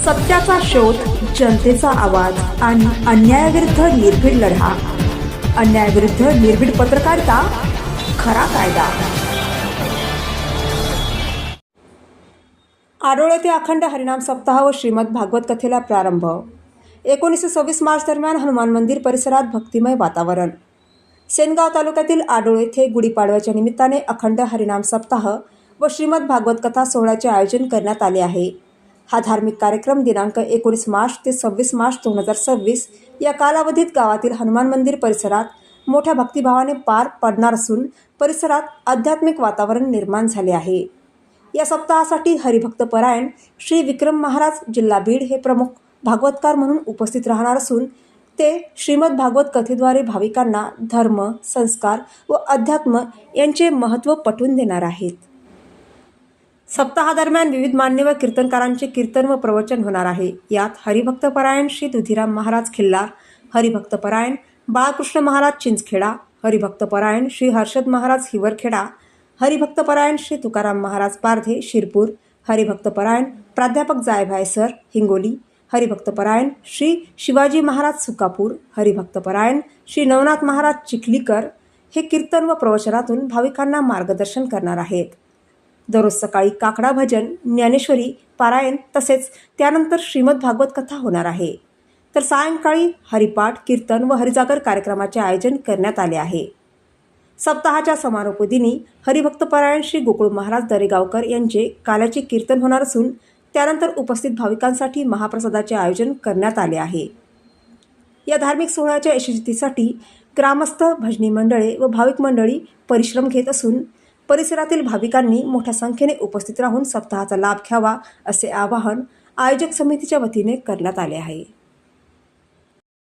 सत्याचा शोध, जनतेचा आवाज आणि अन्यायाविरुद्ध निर्भीड लढा. अन्यायाविरुद्ध निर्भीड पत्रकारिता, खरा कायदा. आडोळे ते अखंड हरिनाम सप्ताह व श्रीमद भागवत कथेला प्रारंभ. 1926 मार्च दरम्यान हनुमान मंदिर परिसरात भक्तिमय वातावरण. सेनगाव तालुक्यातील आडोळे येथे गुढीपाडव्याच्या निमित्ताने अखंड हरिनाम सप्ताह व श्रीमद भागवत कथा सोहळ्याचे आयोजन करण्यात आले आहे. हा धार्मिक कार्यक्रम दिनांक 19 मार्च ते 26 मार्च 2026 या कालावधीत गावातील हनुमान मंदिर परिसरात मोठ्या भक्तिभावाने पार पडणार असून परिसरात आध्यात्मिक वातावरण निर्माण झाले आहे. या सप्ताहासाठी हरिभक्त परायण श्री विक्रम महाराज जिल्हा बीड हे प्रमुख भागवतकार म्हणून उपस्थित राहणार असून ते श्रीमद भागवत कथेद्वारे भाविकांना धर्म, संस्कार व अध्यात्म यांचे महत्त्व पटवून देणार आहेत. सप्ताहादरम्यान विविध मान्यवर कीर्तनकारांचे कीर्तन व प्रवचन होणार आहे. यात हरिभक्त परायण श्री दुधीराम महाराज खिल्लार, हरिभक्त परायण बाळकृष्ण महाराज चिंचखेडा, हरिभक्त परायण श्री हर्षद महाराज हिवरखेडा, हरिभक्त परायण श्री तुकाराम महाराज पारधे शिरपूर, हरिभक्त परायण प्राध्यापक जायभाय सर हिंगोली, हरिभक्त परायण श्री शिवाजी महाराज सुकापूर, हरिभक्त परायण श्री नवनाथ महाराज चिखलीकर हे कीर्तन व प्रवचनातून भाविकांना मार्गदर्शन करणार आहेत. दररोज सकाळी काकडा भजन, ज्ञानेश्वरी पारायण तसेच त्यानंतर श्रीमद भागवत कथा होणार आहे. तर सायंकाळी हरिपाठ, कीर्तन व हरिजागर कार्यक्रमाचे आयोजन करण्यात आले आहे. सप्ताहाच्या समारोप दिनी हरिभक्त परायण श्री गोकुळ महाराज दरेगावकर यांचे काल्याचे कीर्तन होणार असून त्यानंतर उपस्थित भाविकांसाठी महाप्रसादाचे आयोजन करण्यात आले आहे. या धार्मिक सोहळ्याच्या यशस्वीतेसाठी ग्रामस्थ, भजनी मंडळे व भाविक मंडळी परिश्रम घेत असून परिसरातील भाविकांनी मोठ्या संख्येने उपस्थित राहून सप्ताहाचा लाभ घ्यावा असे आवाहन आयोजक समितीच्या वतीने करण्यात आले आहे.